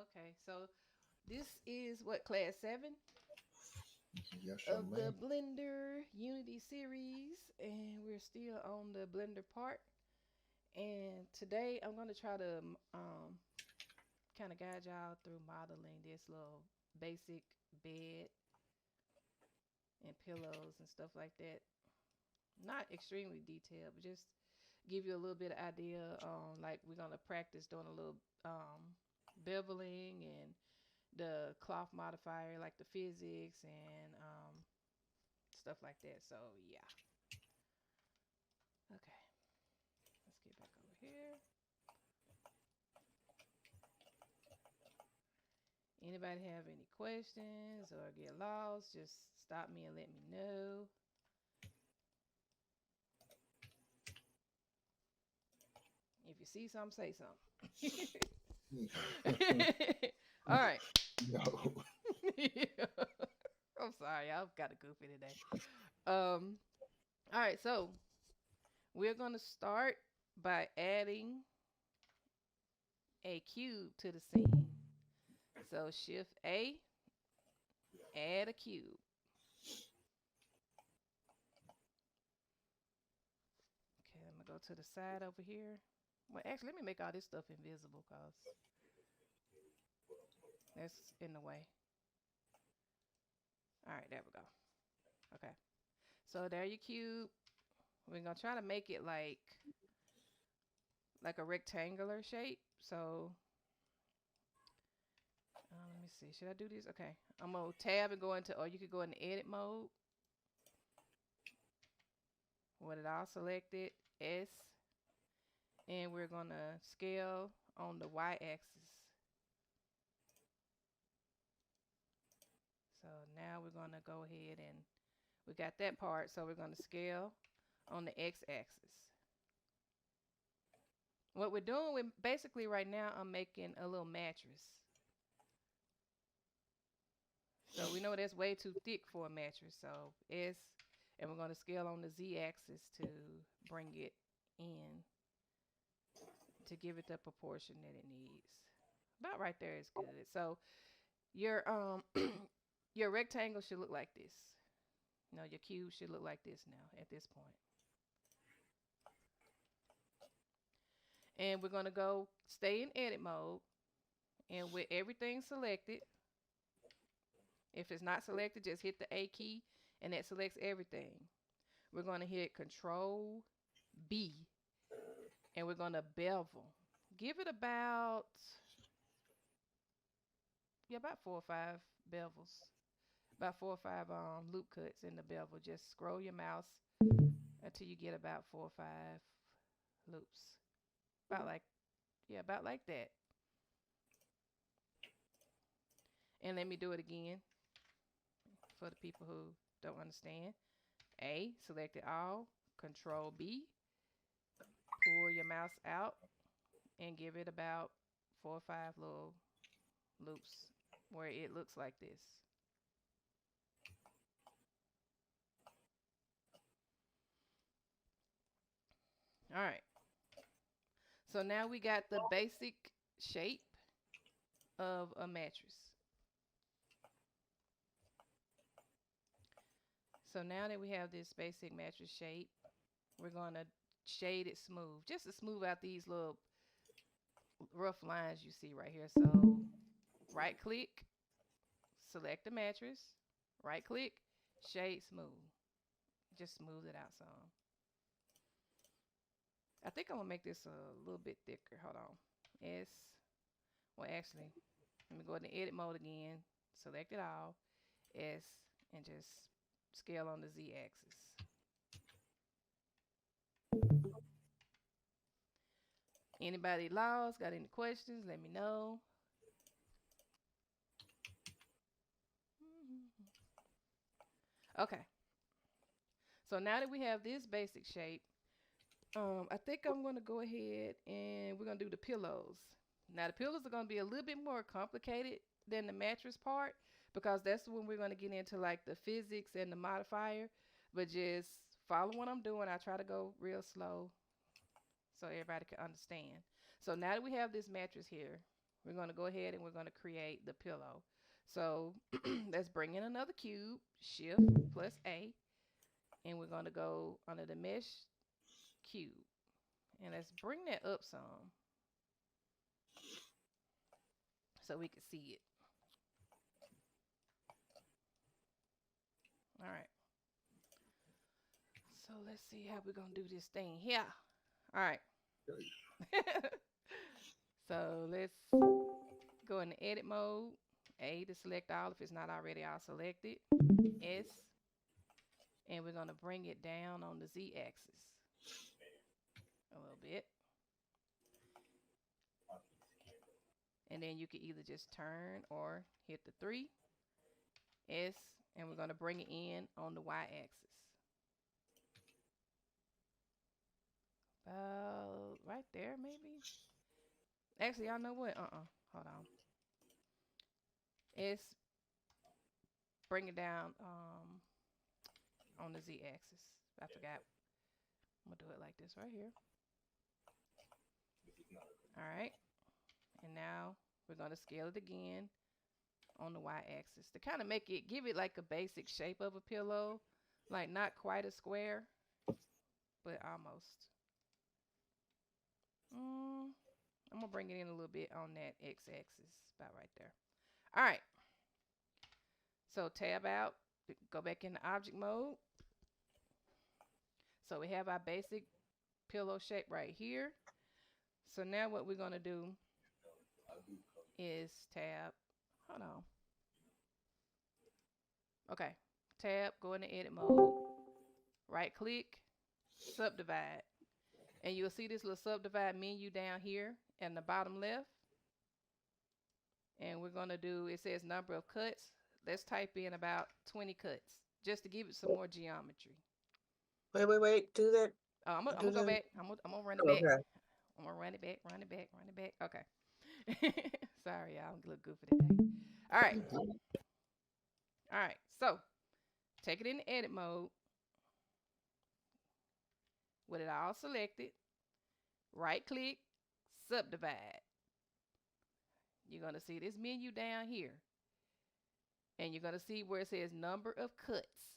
Okay, so this is what, class 7 Yes, young of the man. Blender Unity series, and we're still on the Blender part. And today I'm going to try to kind of guide y'all through modeling this little basic bed and pillows and stuff like that. Not extremely detailed, but just give you a little bit of idea on, like, we're going to practice doing a little beveling and the cloth modifier, like the physics and stuff like that. So yeah. Okay, let's get back over here. Anybody have any questions or get lost, just stop me and let me know. If you see something, say something. All right. No. I'm sorry, I've got a goofy today. Um, all right, so we're gonna start by adding a cube to the scene. So Shift A, add a cube. Okay, I'm gonna go to the side over here. Well, actually, let me make all this stuff invisible because that's in the way. All right, there we go. Okay, so there your cube. We're gonna try to make it like a rectangular shape. So let me see. Should I do this? Okay, I'm gonna tab and go into, or you could go into edit mode with it all selected. S, and we're gonna scale on the Y axis. So now we're gonna go ahead and we got that part. So we're gonna scale on the X axis. What we're doing, we basically right now I'm making a little mattress. So we know that's way too thick for a mattress. So S, and we're gonna scale on the Z axis to bring it in to give it the proportion that it needs. About right there is good. So your your rectangle should look like this. No, your cube should look like this now at this point. And we're gonna go stay in edit mode, and with everything selected, if it's not selected, just hit the A key and that selects everything. We're gonna hit Control B and we're gonna bevel. Give it about, yeah, about 4 or 5 bevels. About 4 or 5 loop cuts in the bevel. Just scroll your mouse until you get about 4 or 5 loops. About like, yeah, about like that. And let me do it again for the people who don't understand. A, select it all. Control B, pull your mouse out and give it about 4 or 5 little loops where it looks like this. All right. So now we got the basic shape of a mattress. So now that we have this basic mattress shape, we're going to shade it smooth, just to smooth out these little rough lines you see right here. So right click, select the mattress, right click, shade smooth. Just smooth it out some. I think I'm gonna make this a little bit thicker. Hold on. S. Well, actually, let me go into edit mode again. Select it all. S, and just scale on the Z axis. Anybody lost? Got any questions? Let me know. Okay. So now that we have this basic shape, I think I'm gonna go ahead and we're gonna do the pillows. Now the pillows are gonna be a little bit more complicated than the mattress part because that's when we're gonna get into like the physics and the modifier. But just follow what I'm doing. I try to go real slow so everybody can understand. So now that we have this mattress here, we're going to go ahead and we're going to create the pillow. So let's bring in another cube, Shift plus A, and we're going to go under the mesh cube. And let's bring that up some so we can see it. All right. So let's see how we're going to do this thing here. All right. So let's go in the edit mode. A to select all if it's not already all selected. S. And we're going to bring it down on the Z axis a little bit. And then you can either just turn or hit the 3. S. And we're going to bring it in on the Y axis. Right there, maybe. Actually, y'all know what? Hold on. S. Bring it down on the Z axis. I forgot. I'm going to do it like this right here. All right. And now we're going to scale it again on the Y axis to kind of give it like a basic shape of a pillow. Like not quite a square, but almost. I'm going to bring it in a little bit on that X axis, about right there. All right. So tab out, go back into object mode. So we have our basic pillow shape right here. So now what we're going to do is tab, hold on. Okay, tab, go into edit mode, right click, subdivide. And you'll see this little subdivide menu down here in the bottom left. And we're going to do, it says number of cuts. Let's type in about 20 cuts just to give it some more geometry. Wait. Do that. Oh, I'm gonna go back. I'm gonna run it back. Okay. I'm gonna run it back. Okay. Sorry, y'all. I'm a little goofy today. All right. So take it in the edit mode with it all selected. Right click, subdivide. You're gonna see this menu down here. And you're going to see where it says number of cuts.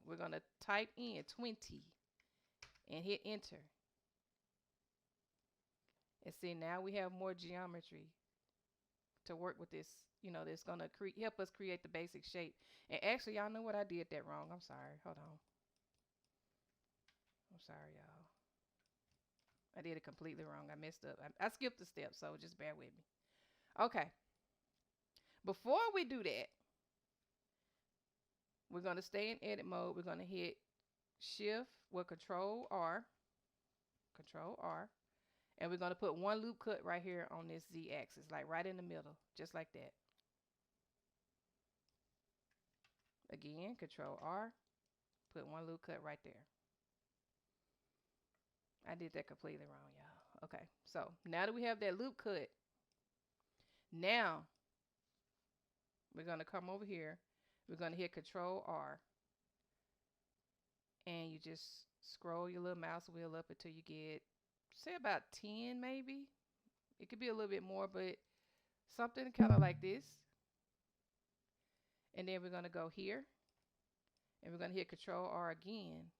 We're going to type in 20 and hit enter. And see, now we have more geometry to work with this. You know, that's going to help us create the basic shape. And actually, y'all know what? I did that wrong. I'm sorry. Hold on. I'm sorry, y'all. I did it completely wrong. I messed up. I skipped a step, so just bear with me. Okay. Before we do that, we're going to stay in edit mode. We're going to hit shift with control R, and we're going to put one loop cut right here on this Z axis, like right in the middle, just like that. Again, control R, put one loop cut right there. I did that completely wrong, y'all. Okay, so now that we have that loop cut, now we're going to come over here. We're going to hit Control R. And you just scroll your little mouse wheel up until you get, say, about 10 maybe. It could be a little bit more, but something kind of like this. And then we're going to go here. And we're going to hit Control R again.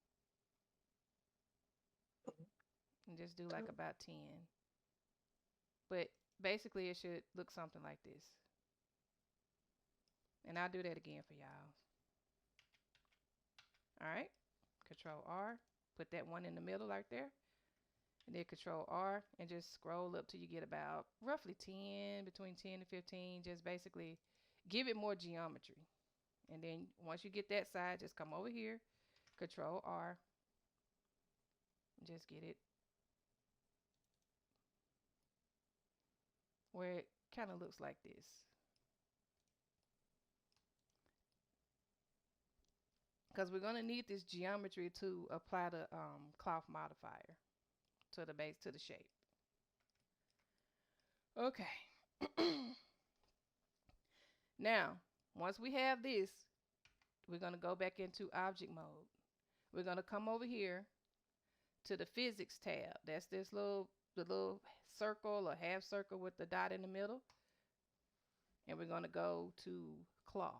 And just do like about 10. But basically, it should look something like this. And I'll do that again for y'all. All right. Control R. Put that one in the middle right there. And then Control R. And just scroll up till you get about roughly 10, between 10 and 15. Just basically give it more geometry. And then once you get that side, just come over here. Control R. Just get it where it kind of looks like this. Because we're going to need this geometry to apply the cloth modifier to the base, to the shape. Okay. Now, once we have this, we're going to go back into object mode. We're going to come over here to the physics tab. That's this little the little circle or half circle with the dot in the middle. And we're going to go to cloth.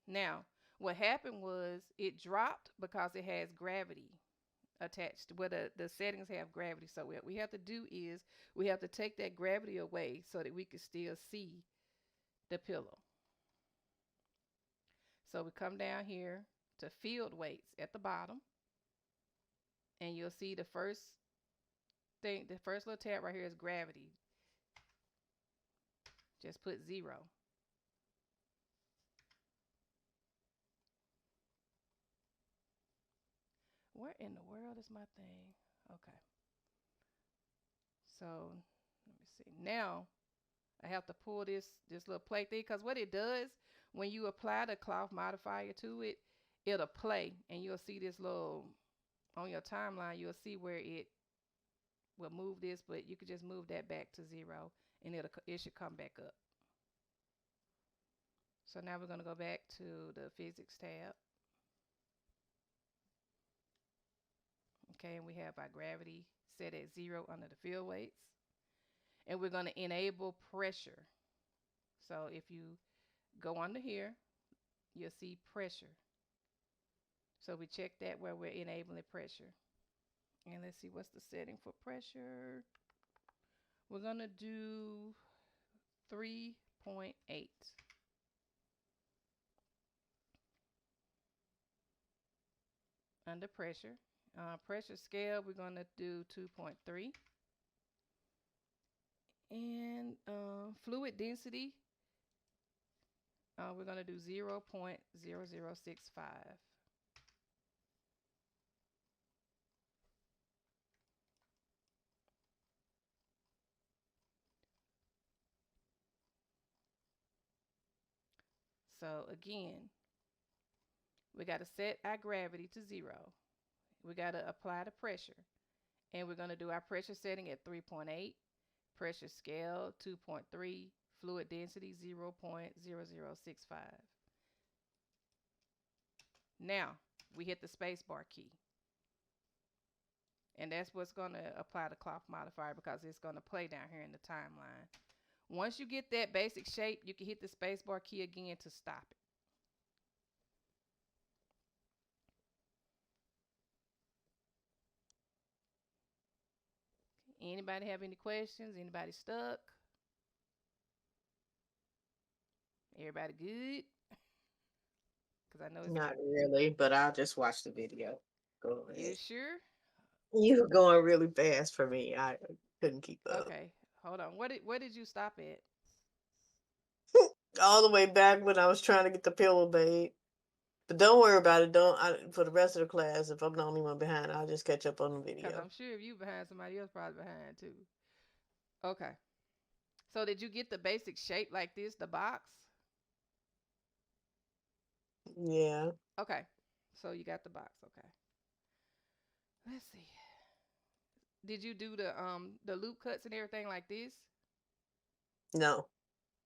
Now, what happened was it dropped because it has gravity attached. Where the settings have gravity. So what we have to do is we have to take that gravity away so that we can still see the pillow. So we come down here to field weights at the bottom. And you'll see the first thing, the first little tab right here is gravity. Just put 0. Where in the world is my thing? Okay. So let me see. Now I have to pull this little play thing, because what it does when you apply the cloth modifier to it, it'll play, and you'll see this little on your timeline. You'll see where it will move this, but you could just move that back to 0, and it should come back up. So now we're going to go back to the physics tab. Okay, and we have our gravity set at 0 under the field weights. And we're going to enable pressure. So if you go under here, you'll see pressure. So we check that where we're enabling pressure. And let's see what's the setting for pressure. We're going to do 3.8. Under pressure. Pressure scale, we're going to do 2.3. And fluid density, we're going to do 0.0065. So again, we got to set our gravity to 0. We got to apply the pressure. And we're going to do our pressure setting at 3.8. Pressure scale 2.3. Fluid density 0.0065. Now we hit the spacebar key. And that's what's going to apply the cloth modifier, because it's going to play down here in the timeline. Once you get that basic shape, you can hit the spacebar key again to stop it. Anybody have any questions? Anybody stuck? Everybody good? Because I know it's Not really, but I'll just watch the video. Go ahead. You sure? You're going really fast for me. I couldn't keep up. Okay, hold on. Where did you stop at? All the way back when I was trying to get the pillow made. But don't worry about it. For the rest of the class, if I'm the only one behind, I'll just catch up on the video. Because I'm sure if you behind, somebody else probably behind too. Okay. So did you get the basic shape like this, the box? Yeah. Okay. So you got the box. Okay. Let's see. Did you do the loop cuts and everything like this? No.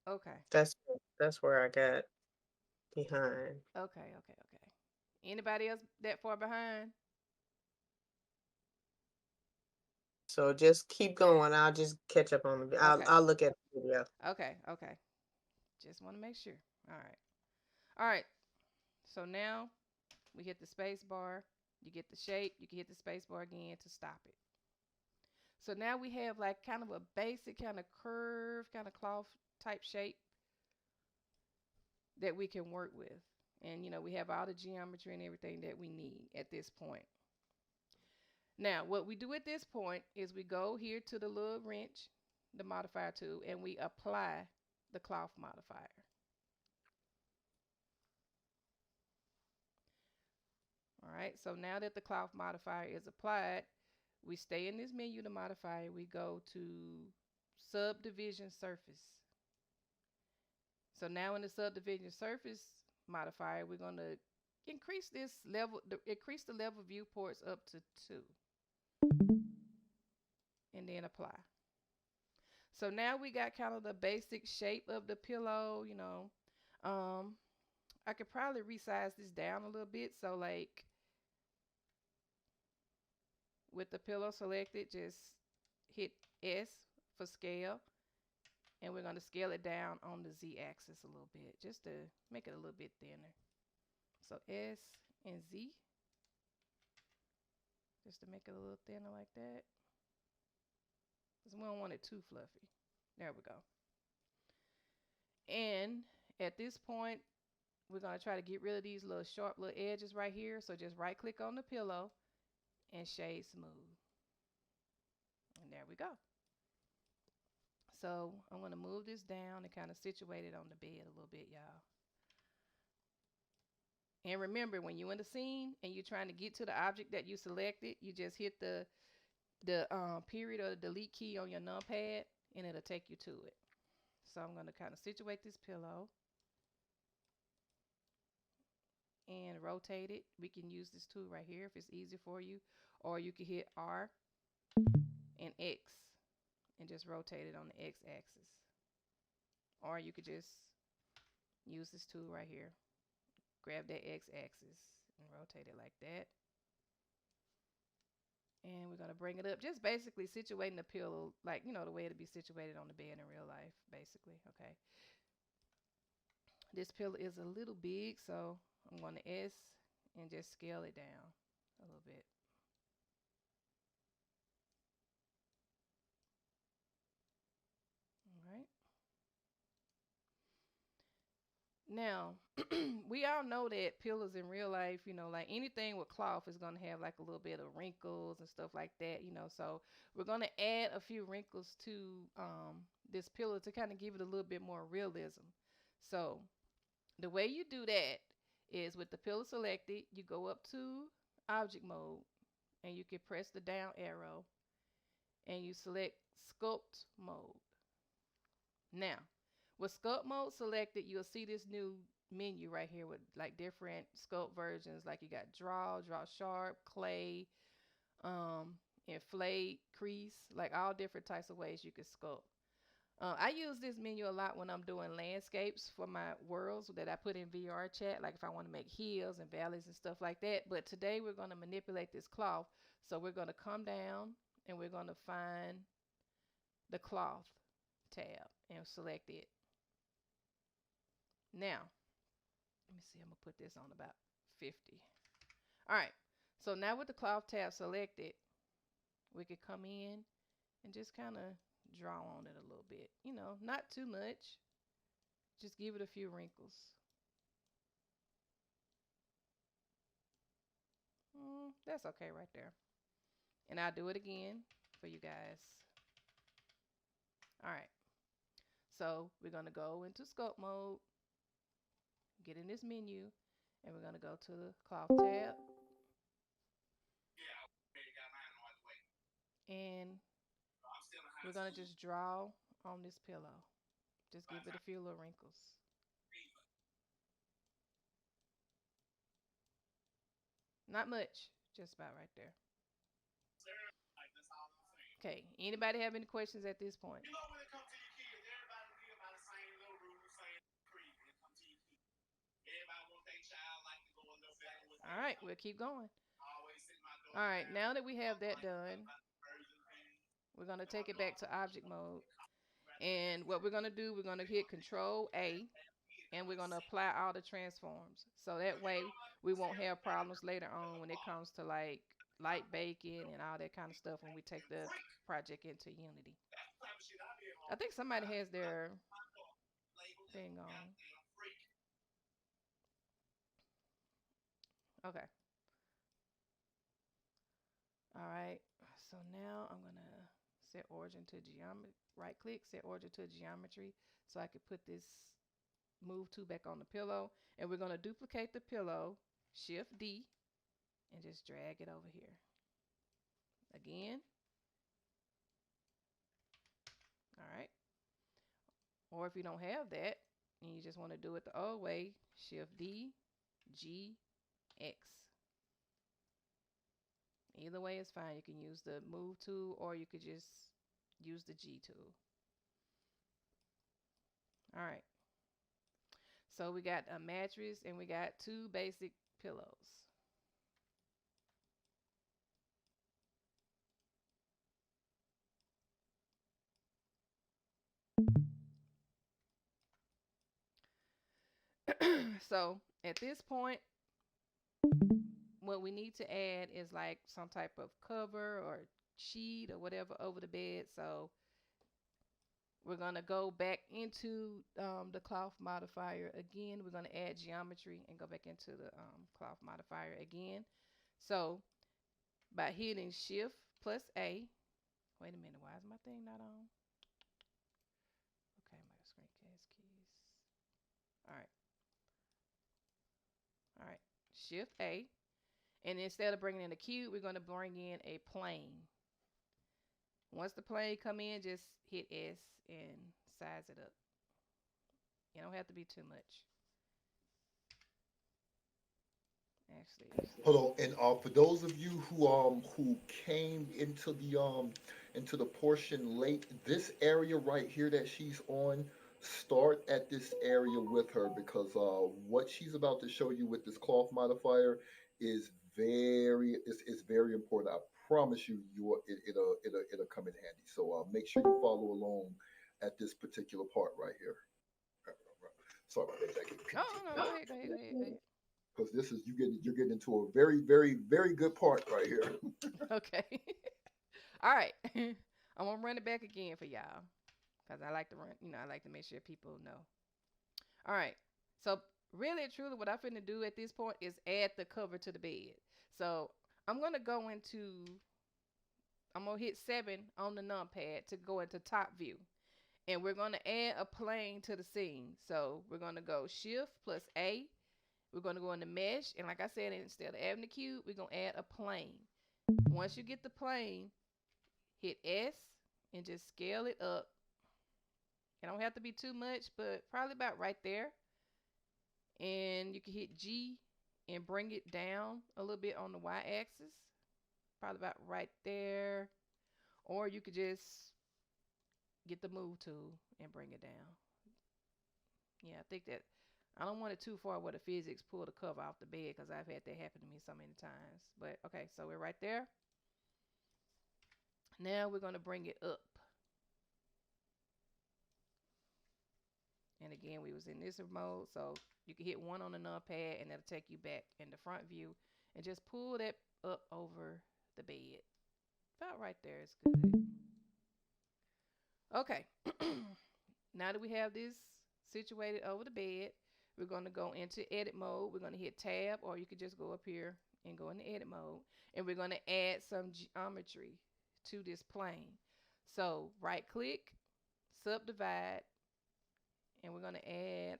Okay. That's where I got behind. Okay. Anybody else that far behind? So just keep going. I'll just catch up on the. Okay. I'll look at the video. Okay. Just want to make sure. All right. So now we hit the space bar. You get the shape. You can hit the space bar again to stop it. So now we have like kind of a basic kind of curve, kind of cloth type shape that we can work with. And, we have all the geometry and everything that we need at this point. Now, what we do at this point is we go here to the little wrench, the modifier tool, and we apply the cloth modifier. All right, so now that the cloth modifier is applied, we stay in this menu, the modifier, we go to subdivision surface. So now in the subdivision surface modifier, we're going to increase the level viewports up to 2. And then apply. So now we got kind of the basic shape of the pillow, I could probably resize this down a little bit. So like with the pillow selected, just hit S for scale. And we're going to scale it down on the Z axis a little bit, just to make it a little bit thinner. So S and Z, just to make it a little thinner like that. Because we don't want it too fluffy. There we go. And at this point, we're going to try to get rid of these little sharp little edges right here. So just right click on the pillow and shade smooth. And there we go. So I'm going to move this down and kind of situate it on the bed a little bit, y'all. And remember, when you're in the scene and you're trying to get to the object that you selected, you just hit the period or the delete key on your numpad and it'll take you to it. So I'm going to kind of situate this pillow and rotate it. We can use this tool right here if it's easy for you, or you can hit R and X and just rotate it on the X axis, or you could just use this tool right here, grab that X axis and rotate it like that. And we're going to bring it up, just basically situating the pillow like, you know, the way it'd be situated on the bed in real life, basically. Okay. This pillow is a little big, so I'm going to S and just scale it down a little bit. All right. Now, we all know that pillows in real life, you know, like anything with cloth is going to have like a little bit of wrinkles and stuff like that, you know. So we're going to add a few wrinkles to this pillow to kind of give it a little bit more realism. So the way you do that is with the pillow selected, you go up to object mode and you can press the down arrow and you select sculpt mode. Now, with sculpt mode selected, you'll see this new menu right here with like different sculpt versions. Like you got draw sharp, clay, inflate, crease, like all different types of ways you can sculpt. I use this menu a lot when I'm doing landscapes for my worlds that I put in VR chat, like if I want to make hills and valleys and stuff like that. But today we're going to manipulate this cloth. So we're going to come down and we're going to find the cloth tab and select it. Now, let me see, I'm going to put this on about 50. All right, so now with the cloth tab selected, we could come in and just kind of draw on it a little bit. You know, not too much. Just give it a few wrinkles. That's okay right there. And I'll do it again for you guys. All right. So we're going to go into sculpt mode, get in this menu, and we're going to go to the cloth tab. And we're going to just draw on this pillow. Just give it a few little wrinkles. Not much, just about right there. Okay, anybody have any questions at this point? When it comes to your kids, everybody live by the same little rules, same creed. When it comes to your kids, everybody want their child like to go a little better with. All right, we'll keep going. All right, now that we have that done, we're going to take it back to object mode. And what we're going to do, we're going to hit Control A, and we're going to apply all the transforms. So that way we won't have problems later on when it comes to like light baking and all that kind of stuff when we take the project into Unity. I think somebody has their thing on. Okay. All right. So now I'm going to set origin to geometry. Right click, set origin to geometry, so I could put this move to back on the pillow. And we're going to duplicate the pillow, Shift D, and just drag it over here. Again. All right. Or if you don't have that and you just want to do it the old way, Shift D, G, X. Either way is fine. You can use the move tool or you could just use the G tool. All right. So we got a mattress and we got two basic pillows. So at this point, what we need to add is like some type of cover or sheet or whatever over the bed. So we're going to go back into the cloth modifier again. We're going to add geometry and go back into the cloth modifier again. So by hitting shift plus A, wait a minute, why is my thing not on? Okay, my screencast keys. All right. All right. Shift A. And instead of bringing in a cube, we're going to bring in a plane. Once the plane come in, just hit S and size it up. You don't have to be too much. Actually, Hold on, and for those of you who came into the portion late, this area right here that she's on, start at this area with her because what she's about to show you with this cloth modifier is is very important. I promise you, it'll come in handy. So make sure you follow along at this particular part right here. Sorry about that, Jackie. no, no, go ahead, go ahead, go ahead, go ahead. Because this is you're getting into a very, very, very good part right here. Okay. All right. I'm gonna run it back again for y'all because I like to run. I like to make sure people know. All right. So really and truly, what I'm finna do at this point is add the cover to the bed. So I'm gonna go into. I'm gonna hit 7 on the numpad to go into top view, and we're gonna add a plane to the scene. So we're gonna go shift plus A. We're gonna go into mesh, and like I said, instead of adding the cube, we're gonna add a plane. Once you get the plane, hit S and just scale it up. It don't have to be too much, but probably about right there. And you can hit G and bring it down a little bit on the Y axis. Probably about right there. Or you could just get the move tool and bring it down. Yeah, I think that I don't want it too far where the physics pull the cover off the bed because I've had that happen to me so many times. But okay, so we're right there. Now we're going to bring it up. And again, we was in this mode, so you can hit 1 on the numpad and that'll take you back in the front view and just pull that up over the bed. About right there is good. Okay. Now that we have this situated over the bed, we're going to go into edit mode. We're going to hit tab, or you could just go up here and go into edit mode. And we're going to add some geometry to this plane. So right click, subdivide, and we're going to add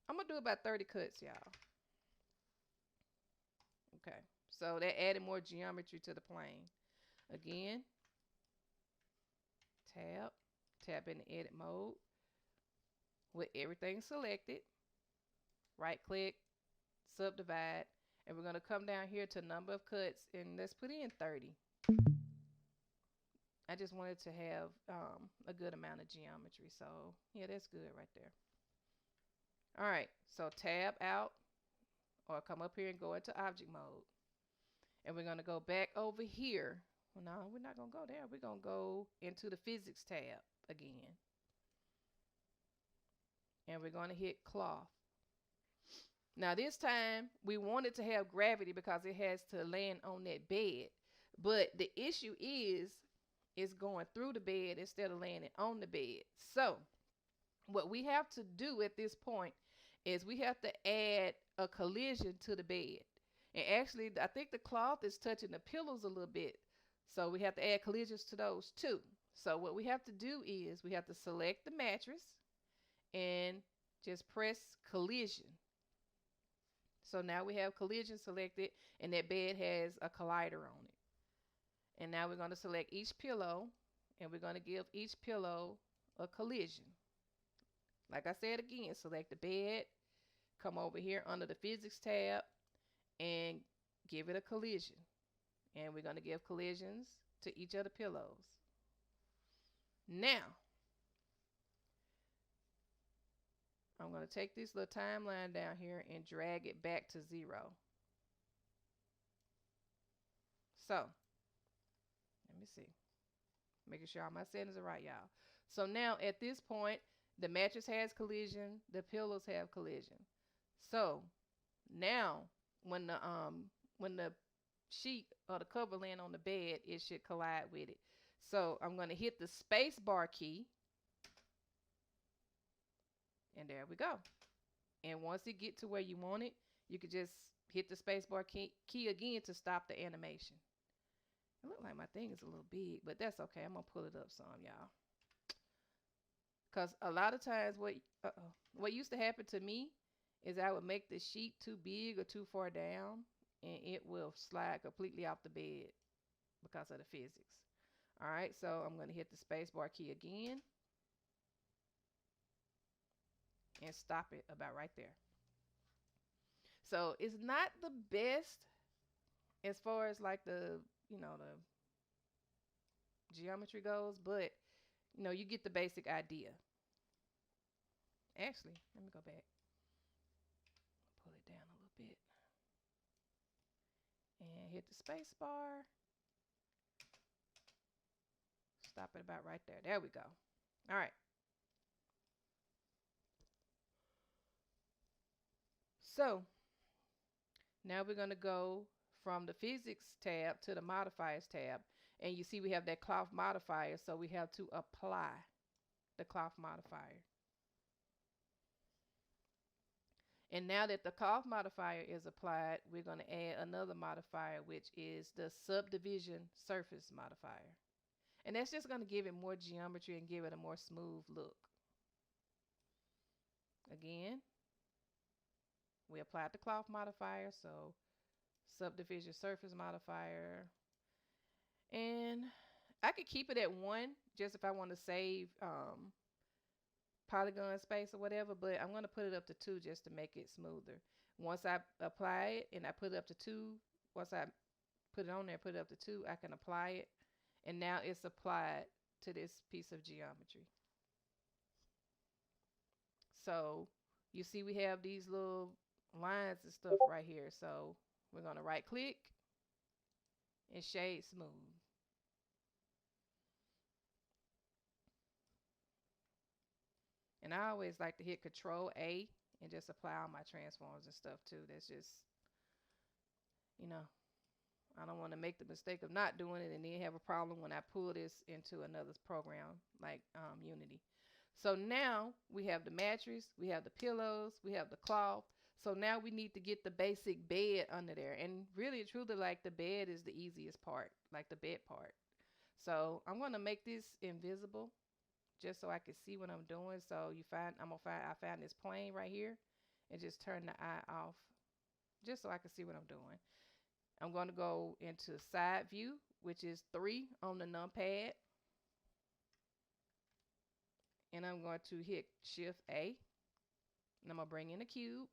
I'm going to do about 30 cuts, y'all. Okay. So that added more geometry to the plane. Again, tab in the edit mode with everything selected. Right click, subdivide, and we're going to come down here to number of cuts and let's put in 30. I just wanted to have a good amount of geometry. So yeah, that's good right there. All right, so tab out or come up here and go into object mode. And we're going to go back over here. Well, no, we're not going to go there. We're going to go into the physics tab again. And we're going to hit cloth. Now this time we wanted to have gravity because it has to land on that bed. But the issue is it's going through the bed instead of landing on the bed. So what we have to do at this point is we have to add a collision to the bed. And actually, I think the cloth is touching the pillows a little bit. So we have to add collisions to those too. So what we have to do is we have to select the mattress and just press collision. So now we have collision selected and that bed has a collider on it. And now we're going to select each pillow and we're going to give each pillow a collision. Like I said again, select the bed, come over here under the physics tab and give it a collision. And we're going to give collisions to each of the pillows. Now, I'm going to take this little timeline down here and drag it back to 0. So, let me see. Making sure all my settings are right, y'all. So now at this point, the mattress has collision, the pillows have collision. So now when the sheet or the cover laying on the bed, it should collide with it. So I'm going to hit the space bar key, and there we go. And once it get to where you want it, you could just hit the space bar key again to stop the animation. It looks like my thing is a little big, but that's okay. I'm gonna pull it up some, y'all. Cause a lot of times what used to happen to me is I would make the sheet too big or too far down, and it will slide completely off the bed because of the physics. All right, so I'm gonna hit the space bar key again and stop it about right there. So it's not the best as far as like the the geometry goes, but you get the basic idea. Actually, let me go back, pull it down a little bit, and hit the space bar. Stop it about right there. There we go. All right. So now we're going to go from the physics tab to the modifiers tab. And you see we have that cloth modifier, so we have to apply the cloth modifier. And now that the cloth modifier is applied, we're going to add another modifier, which is the subdivision surface modifier. And that's just going to give it more geometry and give it a more smooth look. Again, we applied the cloth modifier, so subdivision surface modifier. And I could keep it at 1 just if I want to save polygon space or whatever, but I'm going to put it up to 2 just to make it smoother. Once I apply it and I put it up to 2, once I put it on there, put it up to 2, I can apply it. And now it's applied to this piece of geometry. So you see we have these little lines and stuff right here. So we're going to right click and shade smooth. And I always like to hit Control A and just apply all my transforms and stuff too. That's just, I don't want to make the mistake of not doing it and then have a problem when I pull this into another program like Unity. So now we have the mattress, we have the pillows, we have the cloth. So now we need to get the basic bed under there. And really, truly, like the bed is the easiest part, like the bed part. So I'm going to make this invisible just so I can see what I'm doing. So I find this plane right here and just turn the eye off just so I can see what I'm doing. I'm going to go into side view, which is 3 on the numpad. And I'm going to hit Shift A. And I'm going to bring in a cube.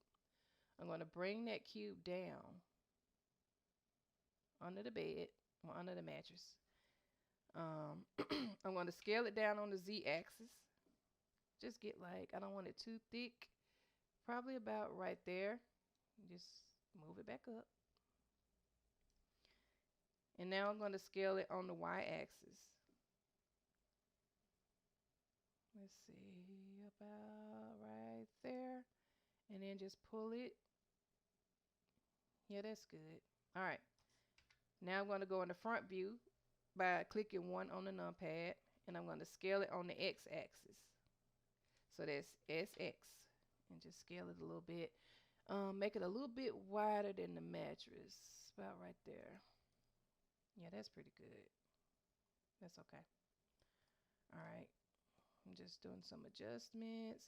I'm going to bring that cube down under the bed or under the mattress. I'm going to scale it down on the Z axis. Just get I don't want it too thick. Probably about right there. Just move it back up. And now I'm going to scale it on the Y axis. Let's see, about right there. And then just pull it. Yeah, that's good. All right. Now I'm going to go in the front view by clicking 1 on the numpad. And I'm going to scale it on the X axis. So that's SX. And just scale it a little bit. Make it a little bit wider than the mattress. About right there. Yeah, that's pretty good. That's okay. All right. I'm just doing some adjustments.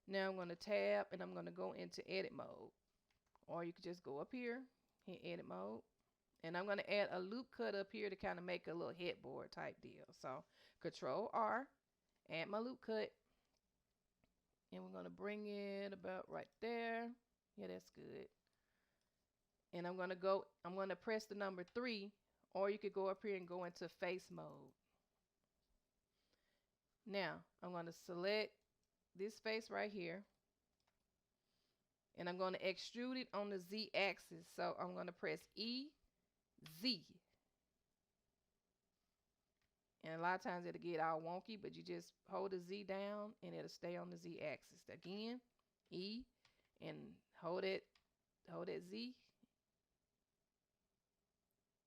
Now I'm going to tab and I'm going to go into edit mode. Or you could just go up here, hit edit mode. And I'm going to add a loop cut up here to kind of make a little headboard type deal. So Control R, add my loop cut. And we're going to bring it about right there. Yeah, that's good. And I'm going to press the number 3, or you could go up here and go into face mode. Now, I'm going to select this face right here. And I'm going to extrude it on the Z axis. So I'm going to press E, Z. And a lot of times it'll get all wonky, but you just hold the Z down and it'll stay on the Z axis. Again, E, and hold that Z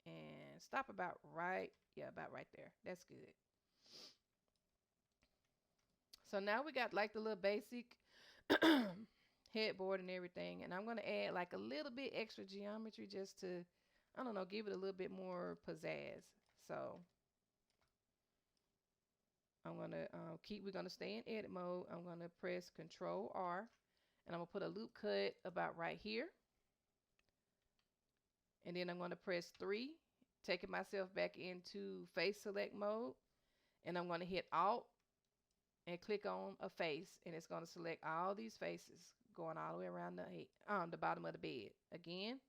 and stop about about right there. That's good. So now we got like the little basic headboard and everything, and I'm gonna add like a little bit extra geometry just to, I don't know, give it a little bit more pizzazz. So I'm gonna we're gonna stay in edit mode. I'm gonna press Control R, and I'm gonna put a loop cut about right here, and then I'm gonna press 3, taking myself back into face select mode, and I'm gonna hit Alt and click on a face, and it's gonna select all these faces going all the way around the bottom of the bed. Again,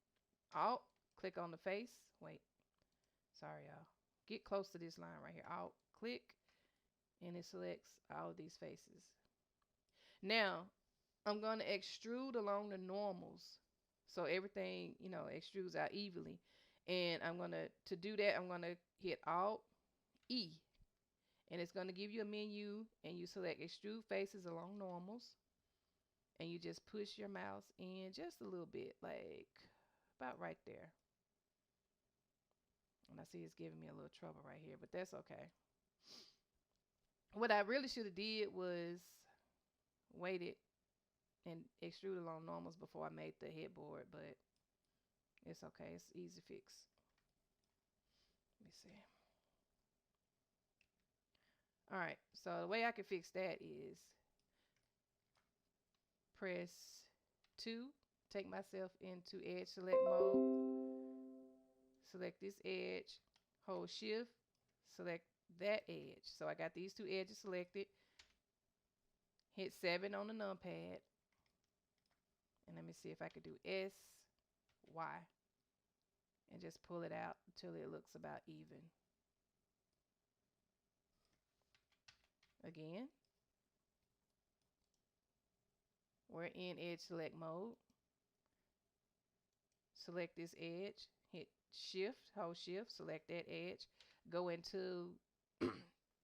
Alt, click on the face. Wait, sorry y'all. Get close to this line right here. Alt, click, and it selects all of these faces. Now, I'm going to extrude along the normals so everything, extrudes out evenly. And I'm going to do that, I'm going to hit Alt E. And it's going to give you a menu, and you select extrude faces along normals. And you just push your mouse in just a little bit, like about right there. And I see it's giving me a little trouble right here, but that's okay. What I really should have did was waited and extrude along normals before I made the headboard, but it's okay. It's easy fix. Let me see. All right, so the way I can fix that is press 2, take myself into edge select mode, select this edge, hold shift, select that edge. So I got these 2 edges selected, hit 7 on the numpad, and let me see if I could do S, Y, and just pull it out until it looks about even. Again, we're in edge select mode. Select this edge, hit shift, hold shift, select that edge, go into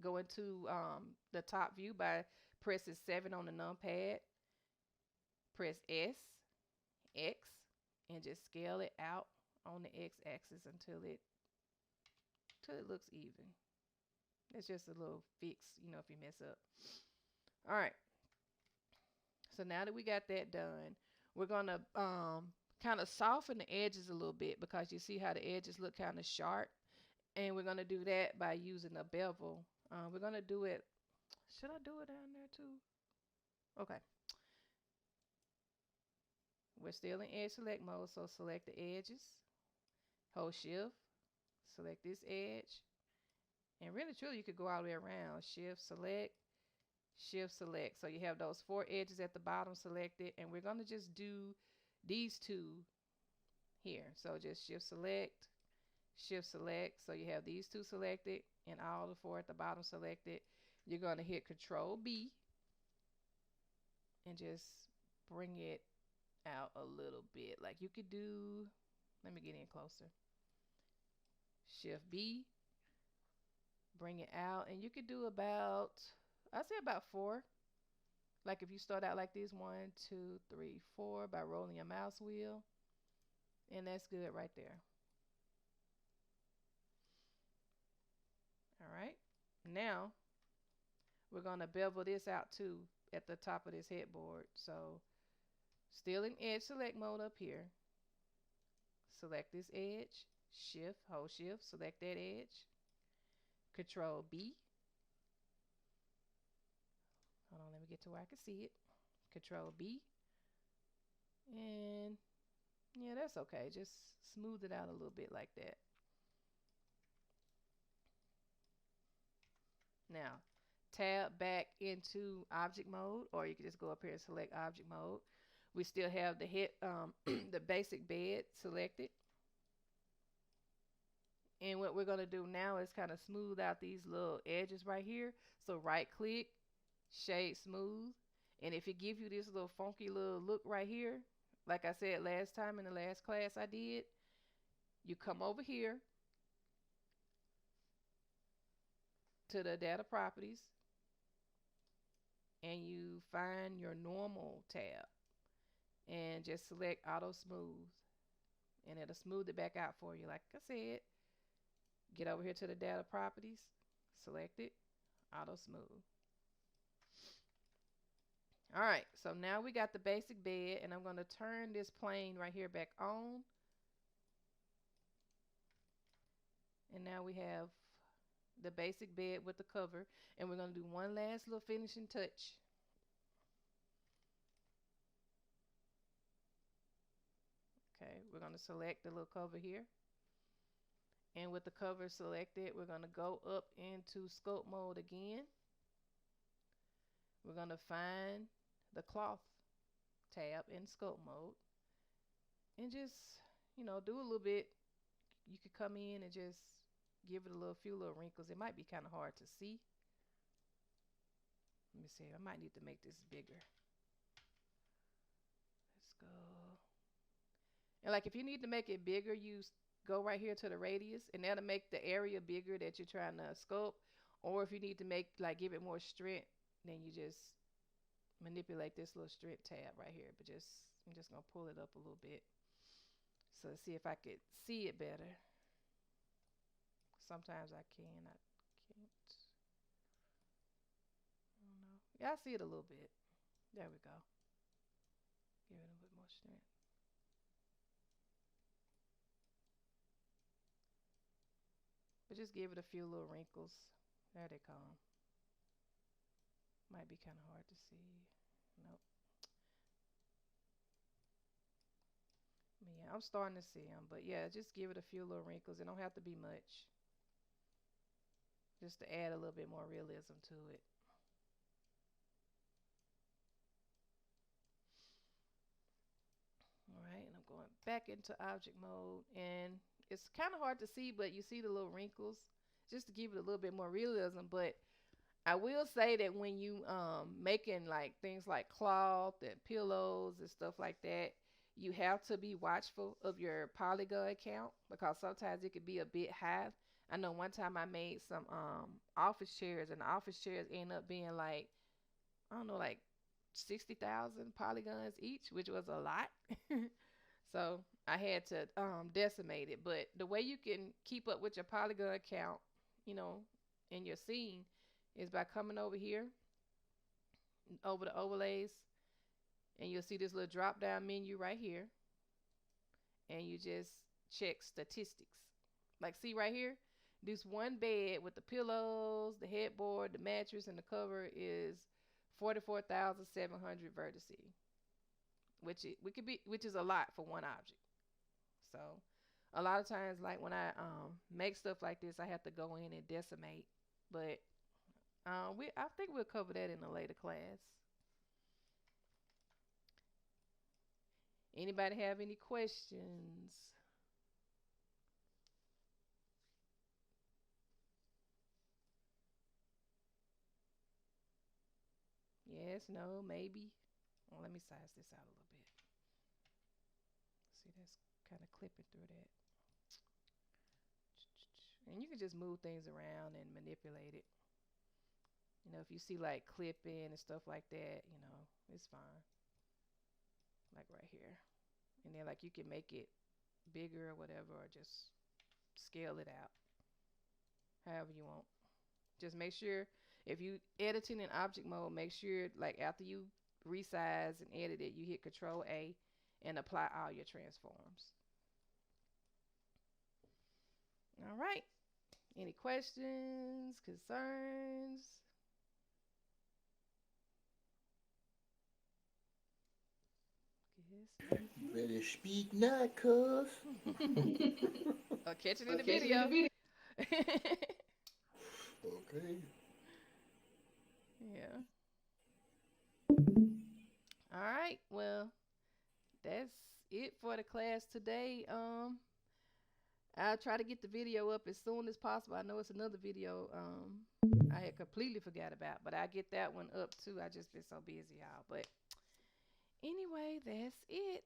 the top view by pressing 7 on the numpad, press S, X, and just scale it out on the X axis until it looks even. It's just a little fix, if you mess up. All right. So now that we got that done, we're gonna kind of soften the edges a little bit, because you see how the edges look kind of sharp, and we're gonna do that by using a bevel. We're gonna do it. Should I do it down there too? Okay. We're still in edge select mode, so select the edges, hold shift, select this edge, and really truly you could go all the way around. Shift select, so you have those 4 edges at the bottom selected, and we're going to just do these 2 here. So just shift select, so you have these 2 selected and all the 4 at the bottom selected. You're going to hit Control B and just bring it out a little bit. Like you could do, let me get in closer. Shift B, bring it out, and you could do about, I'd say about 4. Like if you start out like this, 1, 2, 3, 4, by rolling your mouse wheel, and that's good right there. All right, now we're gonna bevel this out too at the top of this headboard. So still in edge select mode up here, select this edge, shift, hold shift, select that edge, Control B. Hold on, let me get to where I can see it. Control B. And yeah, that's okay. Just smooth it out a little bit like that. Now, tab back into object mode, or you can just go up here and select object mode. We still have the head, the basic bed selected. And what we're going to do now is kind of smooth out these little edges right here. So right click, shade smooth. And if it gives you this little funky little look right here, like I said last time in the last class I did, you come over here to the data properties and you find your normal tab and just select auto smooth and it'll smooth it back out for you. Like I said, get over here to the data properties, select it, auto smooth. All right, so now we got the basic bed, and I'm going to turn this plane right here back on. And now we have the basic bed with the cover, and we're going to do one last little finishing touch. Okay, we're going to select the little cover here. And with the cover selected, we're going to go up into scope mode again. We're going to find the cloth tab in scope mode and just, do a little bit. You could come in and just give it a few little wrinkles. It might be kind of hard to see. Let me see. I might need to make this bigger. Let's go. And like if you need to make it bigger, you go right here to the radius, and that'll make the area bigger that you're trying to sculpt. Or if you need to give it more strength, then you just manipulate this little strength tab right here. But I'm just gonna pull it up a little bit. So let's see if I could see it better. Sometimes I can, I can't. I don't know. Yeah, I see it a little bit. There we go. Give it a bit more strength. But just give it a few little wrinkles. There they come. Might be kind of hard to see. Nope. Yeah, I'm starting to see them. But yeah, just give it a few little wrinkles. It don't have to be much. Just to add a little bit more realism to it. All right, and I'm going back into object mode. And it's kind of hard to see, but you see the little wrinkles. Just to give it a little bit more realism. But I will say that when you making like things like cloth and pillows and stuff like that, you have to be watchful of your polygon count because sometimes it could be a bit high. I know one time I made some office chairs, and the office chairs end up being like, I don't know, like 60,000 polygons each, which was a lot. So I had to decimate it. But the way you can keep up with your polygon count, in your scene is by coming over here, over the overlays, and you'll see this little drop down menu right here, and you just check statistics. Like see right here, this one bed with the pillows, the headboard, the mattress, and the cover is 44,700 vertices, which is a lot for one object. So a lot of times, like when I make stuff like this, I have to go in and decimate. But I think we'll cover that in a later class. Anybody have any questions? Yes, no, maybe. Well, let me size this out a little bit. See, that's kind of clipping through that. And you can just move things around and manipulate it. If you see like clipping and stuff like that, it's fine. Like right here. And then like you can make it bigger or whatever, or just scale it out however you want. Just make sure if you editing in object mode, make sure like after you resize and edit it, you hit Control A and apply all your transforms. All right. Any questions, concerns? Yes. Better speak now, cuz. I'll catch it in the video. Okay. Yeah. All right. Well, that's it for the class today. I'll try to get the video up as soon as possible. I know it's another video I had completely forgot about, but I get that one up too. I just been so busy, y'all. But anyway, that's it.